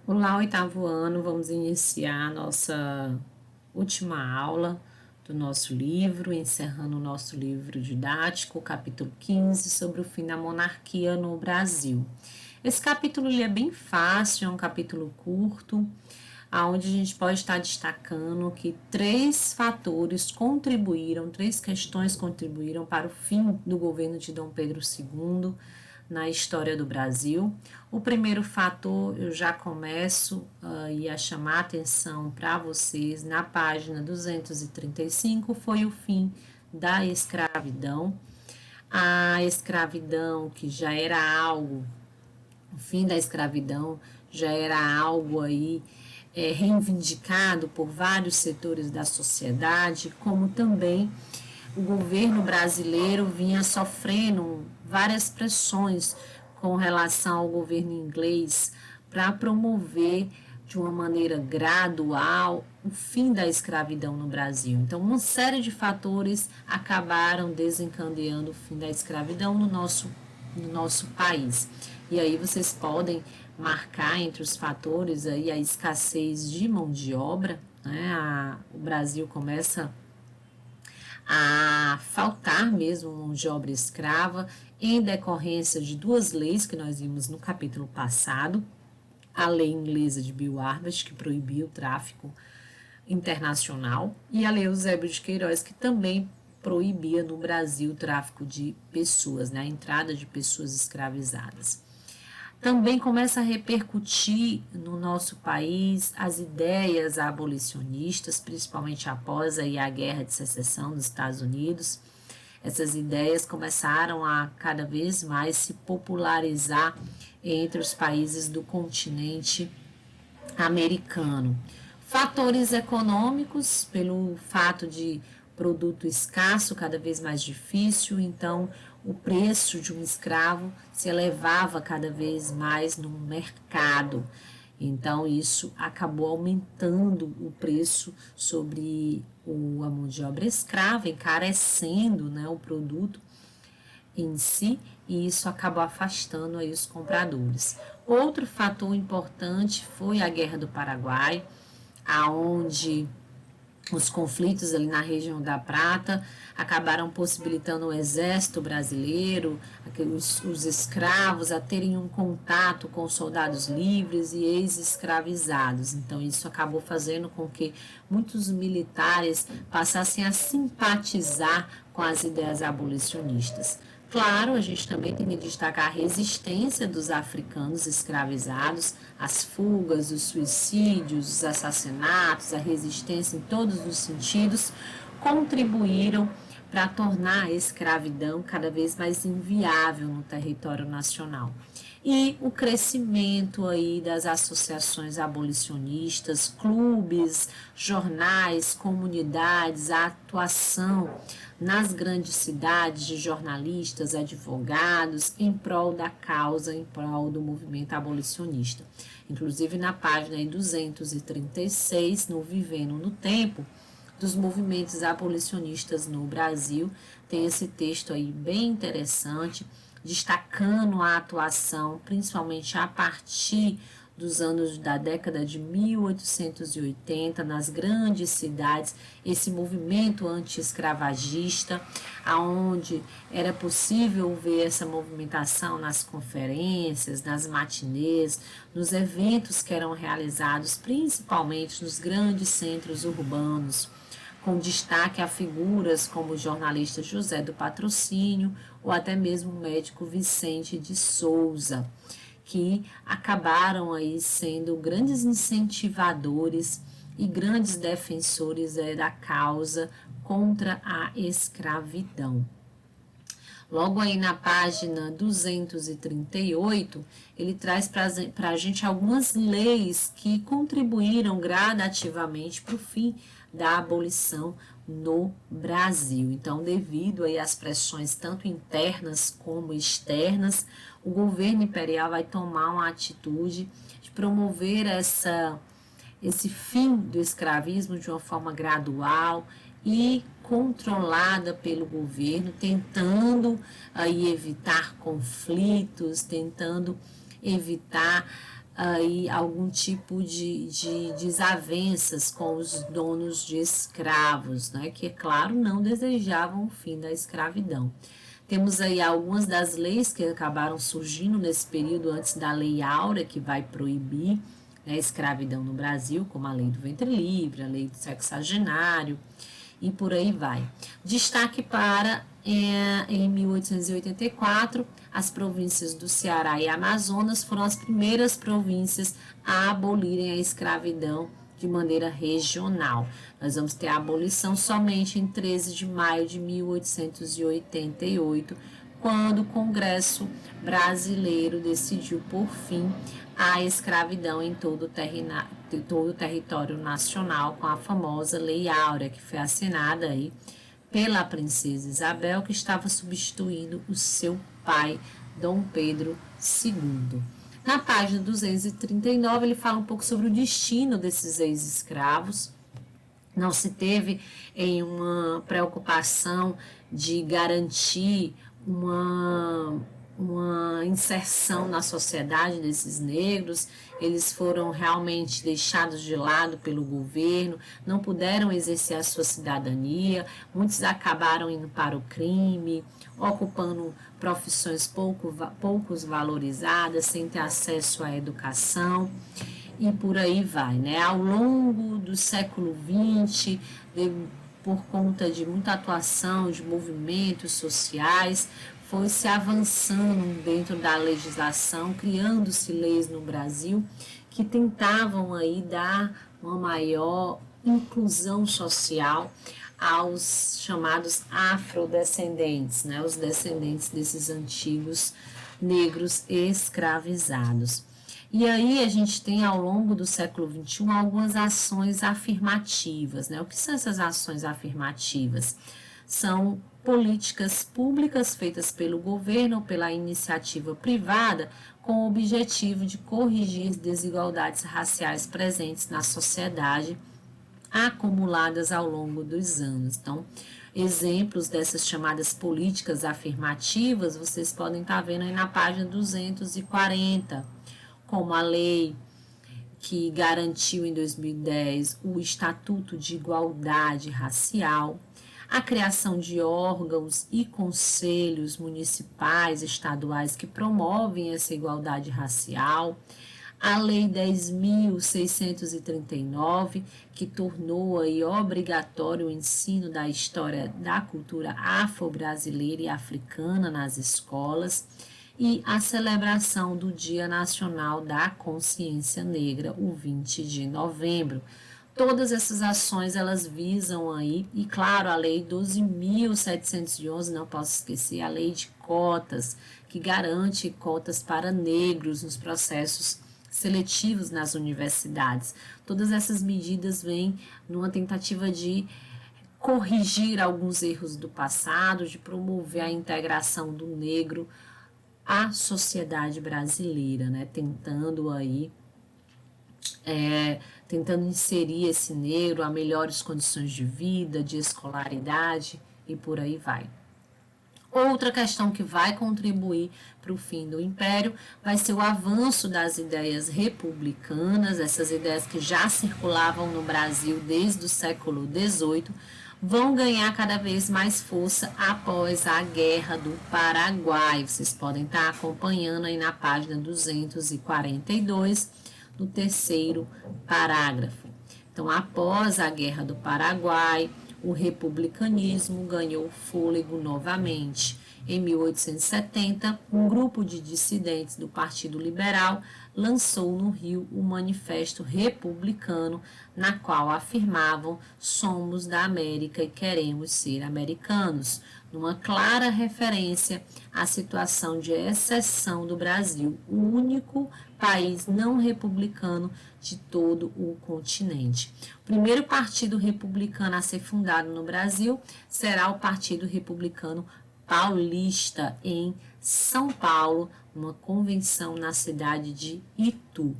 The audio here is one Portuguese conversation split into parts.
Olá, oitavo ano, vamos iniciar a nossa última aula do nosso livro, encerrando o nosso livro didático, capítulo 15, sobre o fim da monarquia no Brasil. Esse capítulo ele é bem fácil, é um capítulo curto, onde a gente pode estar destacando que três questões contribuíram para o fim do governo de Dom Pedro II na história do Brasil. O primeiro fator, eu já começo a chamar a atenção para vocês na página 235, foi o fim da escravidão. A escravidão, que já era algo, o fim da escravidão já era algo aí reivindicado por vários setores da sociedade, como também o governo brasileiro vinha sofrendo várias pressões com relação ao governo inglês para promover de uma maneira gradual o fim da escravidão no Brasil. Então, uma série de fatores acabaram desencadeando o fim da escravidão no nosso país. E aí vocês podem marcar entre os fatores aí a escassez de mão de obra, né? O Brasil começa a faltar mesmo mão de obra escrava em decorrência de duas leis que nós vimos no capítulo passado. A lei inglesa de Bill Harbert, que proibia o tráfico internacional, e a lei Eusébio de Queiroz, que também proibia no Brasil o tráfico de pessoas, né, a entrada de pessoas escravizadas. Também começa a repercutir no nosso país as ideias abolicionistas, principalmente após aí a Guerra de Secessão dos Estados Unidos. Essas ideias começaram a cada vez mais se popularizar entre os países do continente americano. Fatores econômicos, pelo fato de produto escasso, cada vez mais difícil, então o preço de um escravo se elevava cada vez mais no mercado. Então isso acabou aumentando o preço sobre a mão de obra escrava, encarecendo, né, o produto em si, e isso acabou afastando aí os compradores. Outro fator importante foi a Guerra do Paraguai, aonde os conflitos ali na região da Prata acabaram possibilitando o exército brasileiro, os escravos, a terem um contato com soldados livres e ex-escravizados. Então, isso acabou fazendo com que muitos militares passassem a simpatizar com as ideias abolicionistas. Claro, a gente também tem que destacar a resistência dos africanos escravizados, as fugas, os suicídios, os assassinatos, a resistência em todos os sentidos contribuíram para tornar a escravidão cada vez mais inviável no território nacional. E o crescimento aí das associações abolicionistas, clubes, jornais, comunidades, a atuação nas grandes cidades de jornalistas, advogados, em prol da causa, em prol do movimento abolicionista. Inclusive na página 236, no Vivendo no Tempo, dos movimentos abolicionistas no Brasil, tem esse texto aí bem interessante, destacando a atuação, principalmente a partir dos anos da década de 1880, nas grandes cidades, esse movimento anti-escravagista, aonde era possível ver essa movimentação nas conferências, nas matinês, nos eventos que eram realizados principalmente nos grandes centros urbanos, com destaque a figuras como o jornalista José do Patrocínio ou até mesmo o médico Vicente de Souza, que acabaram aí sendo grandes incentivadores e grandes defensores da causa contra a escravidão. Logo aí na página 238, ele traz para a gente algumas leis que contribuíram gradativamente para o fim da abolição no Brasil. Então, devido aí às pressões tanto internas como externas, o governo imperial vai tomar uma atitude de promover esse fim do escravismo de uma forma gradual e controlada pelo governo, tentando aí evitar conflitos, tentando evitar aí algum tipo de desavenças com os donos de escravos, né, que, é claro, não desejavam o fim da escravidão. Temos aí algumas das leis que acabaram surgindo nesse período antes da Lei Áurea, que vai proibir, né, a escravidão no Brasil, como a Lei do Ventre Livre, a Lei do Sexagenário, e por aí vai. Destaque para, em 1884, as províncias do Ceará e Amazonas foram as primeiras províncias a abolirem a escravidão de maneira regional. Nós vamos ter a abolição somente em 13 de maio de 1888, quando o Congresso Brasileiro decidiu por fim a escravidão em todo o território nacional, com a famosa Lei Áurea, que foi assinada aí pela princesa Isabel, que estava substituindo o seu pai, Dom Pedro II. Na página 239, ele fala um pouco sobre o destino desses ex-escravos. Não se teve em uma preocupação de garantir uma inserção na sociedade desses negros. Eles foram realmente deixados de lado pelo governo, não puderam exercer a sua cidadania, muitos acabaram indo para o crime, ocupando profissões poucos valorizadas, sem ter acesso à educação, e por aí vai, né? Ao longo do século XX, por conta de muita atuação de movimentos sociais, foi se avançando dentro da legislação, criando-se leis no Brasil que tentavam aí dar uma maior inclusão social aos chamados afrodescendentes, né, os descendentes desses antigos negros escravizados. E aí a gente tem, ao longo do século XXI, algumas ações afirmativas, né? O que são essas ações afirmativas? São políticas públicas feitas pelo governo ou pela iniciativa privada com o objetivo de corrigir as desigualdades raciais presentes na sociedade, acumuladas ao longo dos anos. Então, exemplos dessas chamadas políticas afirmativas, vocês podem estar vendo aí na página 240, como a lei que garantiu em 2010 o Estatuto de Igualdade Racial, a criação de órgãos e conselhos municipais, estaduais que promovem essa igualdade racial, a Lei 10.639, que tornou aí obrigatório o ensino da história da cultura afro-brasileira e africana nas escolas, e a celebração do Dia Nacional da Consciência Negra, o 20 de novembro. Todas essas ações, elas visam aí, e claro, a Lei 12.711, não posso esquecer, a Lei de Cotas, que garante cotas para negros nos processos seletivos nas universidades. Todas essas medidas vêm numa tentativa de corrigir alguns erros do passado, de promover a integração do negro à sociedade brasileira, né? Tentando inserir esse negro a melhores condições de vida, de escolaridade e por aí vai. Outra questão que vai contribuir para o fim do Império vai ser o avanço das ideias republicanas, essas ideias que já circulavam no Brasil desde o século XVIII, vão ganhar cada vez mais força após a Guerra do Paraguai. Vocês podem estar acompanhando aí na página 242, no terceiro parágrafo. Então, após a Guerra do Paraguai, o republicanismo ganhou fôlego novamente. Em 1870, um grupo de dissidentes do Partido Liberal lançou no Rio o Manifesto Republicano, na qual afirmavam: somos da América e queremos ser americanos, numa clara referência à situação de exceção do Brasil, o único país não republicano de todo o continente. O primeiro partido republicano a ser fundado no Brasil será o Partido Republicano Paulista, em São Paulo, uma convenção na cidade de Itu.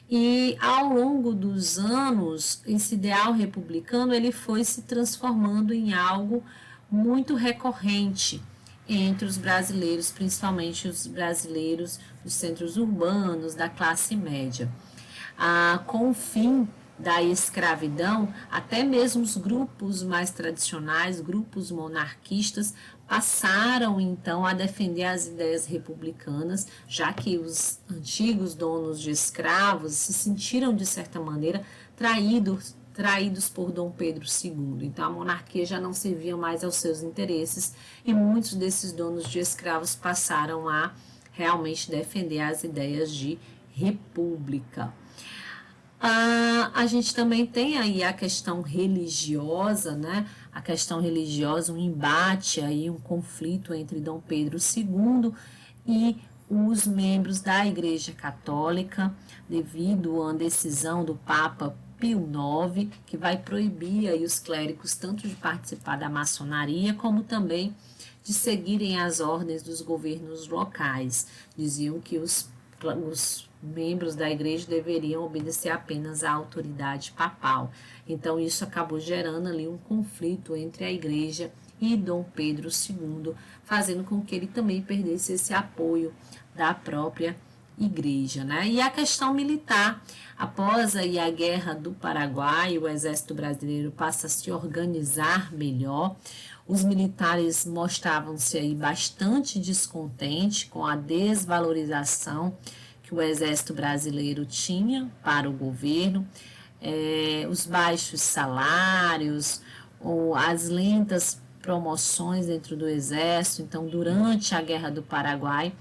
E ao longo dos anos, esse ideal republicano ele foi se transformando em algo muito recorrente entre os brasileiros, principalmente os brasileiros dos centros urbanos, da classe média. Com o fim da escravidão, até mesmo os grupos mais tradicionais, grupos monarquistas, passaram então a defender as ideias republicanas, já que os antigos donos de escravos se sentiram, de certa maneira, traídos por Dom Pedro II. Então a monarquia já não servia mais aos seus interesses e muitos desses donos de escravos passaram a realmente defender as ideias de república. A gente também tem aí a questão religiosa, né? A questão religiosa, um embate aí, um conflito entre Dom Pedro II e os membros da Igreja Católica, devido à decisão do Papa Pio IX, que vai proibir aí os clérigos tanto de participar da maçonaria, como também de seguirem as ordens dos governos locais. Diziam que os membros da igreja deveriam obedecer apenas à autoridade papal. Então, isso acabou gerando ali um conflito entre a igreja e Dom Pedro II, fazendo com que ele também perdesse esse apoio da própria igreja, né? E a questão militar, após aí a Guerra do Paraguai, o exército brasileiro passa a se organizar melhor. Os militares mostravam-se aí bastante descontentes com a desvalorização que o exército brasileiro tinha para o governo, os baixos salários, ou as lentas promoções dentro do exército. Então, durante a Guerra do Paraguai,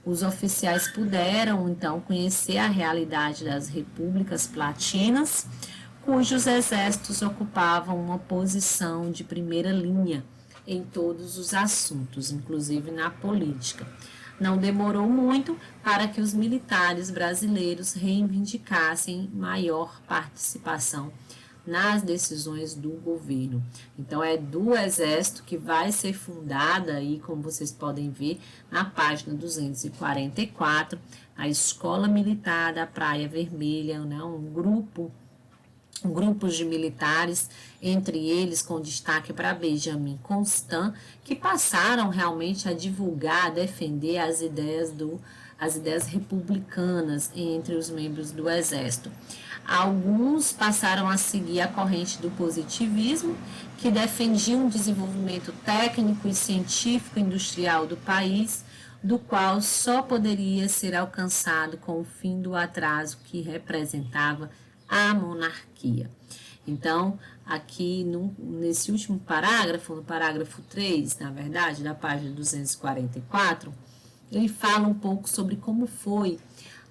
os oficiais puderam, então, conhecer a realidade das repúblicas platinas, cujos exércitos ocupavam uma posição de primeira linha em todos os assuntos, inclusive na política. Não demorou muito para que os militares brasileiros reivindicassem maior participação nas decisões do governo. Então, é do Exército que vai ser fundada, aí, como vocês podem ver, na página 244, a Escola Militar da Praia Vermelha, né, grupos de militares, entre eles com destaque para Benjamin Constant, que passaram realmente a divulgar, a defender as ideias republicanas entre os membros do Exército. Alguns passaram a seguir a corrente do positivismo, que defendia um desenvolvimento técnico e científico industrial do país, do qual só poderia ser alcançado com o fim do atraso que representava a monarquia. Então, aqui nesse último parágrafo, no parágrafo 3, na verdade, da página 244, ele fala um pouco sobre como foi,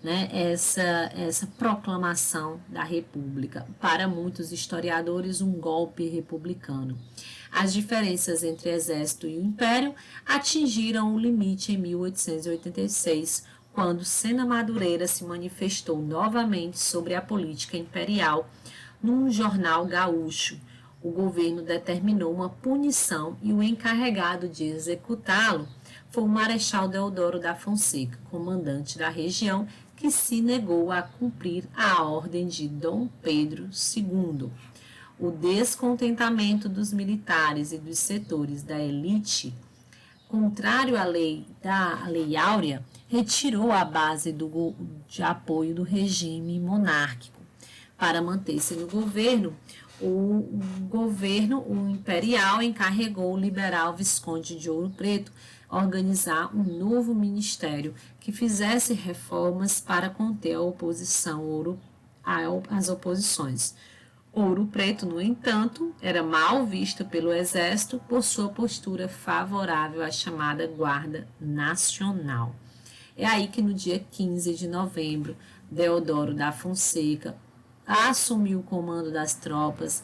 né, essa proclamação da República. Para muitos historiadores, um golpe republicano. As diferenças entre exército e o império atingiram o limite em 1886, quando Sena Madureira se manifestou novamente sobre a política imperial num jornal gaúcho. O governo determinou uma punição e o encarregado de executá-lo foi o Marechal Deodoro da Fonseca, comandante da região, que se negou a cumprir a ordem de Dom Pedro II. O descontentamento dos militares e dos setores da elite, contrário à Lei Áurea, retirou a base de apoio do regime monárquico. Para manter-se no governo, o imperial encarregou o liberal Visconde de Ouro Preto organizar um novo ministério que fizesse reformas para conter a oposição às oposições. Ouro Preto, no entanto, era mal visto pelo exército por sua postura favorável à chamada Guarda Nacional. É aí que no dia 15 de novembro, Deodoro da Fonseca assumiu o comando das tropas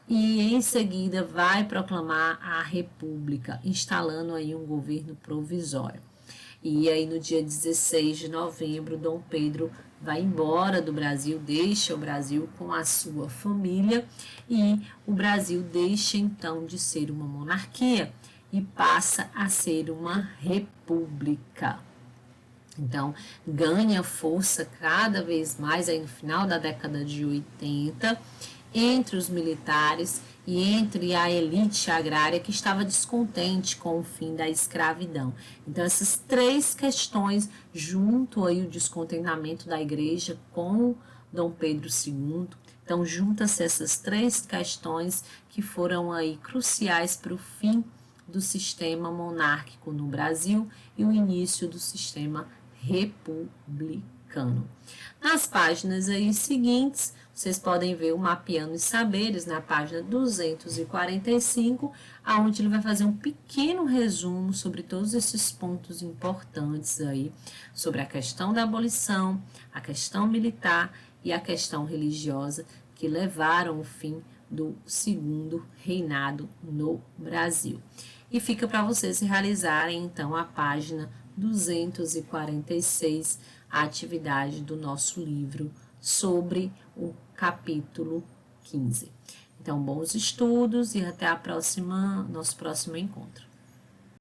e em seguida vai proclamar a República, instalando aí um governo provisório. E aí no dia 16 de novembro, Dom Pedro vai embora do Brasil, deixa o Brasil com a sua família e o Brasil deixa então de ser uma monarquia e passa a ser uma república. Então, ganha força cada vez mais aí no final da década de 80 entre os militares e entre a elite agrária que estava descontente com o fim da escravidão. Então, essas três questões, junto aí o descontentamento da igreja com Dom Pedro II, então junta-se essas três questões que foram aí cruciais para o fim do sistema monárquico no Brasil e o início do sistema republicano. Nas páginas aí seguintes, vocês podem ver o Mapeando os Saberes, na página 245, onde ele vai fazer um pequeno resumo sobre todos esses pontos importantes aí, sobre a questão da abolição, a questão militar e a questão religiosa que levaram ao fim do segundo reinado no Brasil. E fica para vocês realizarem, então, a página 246, a atividade do nosso livro sobre o capítulo 15. Então, bons estudos e até nosso próximo encontro.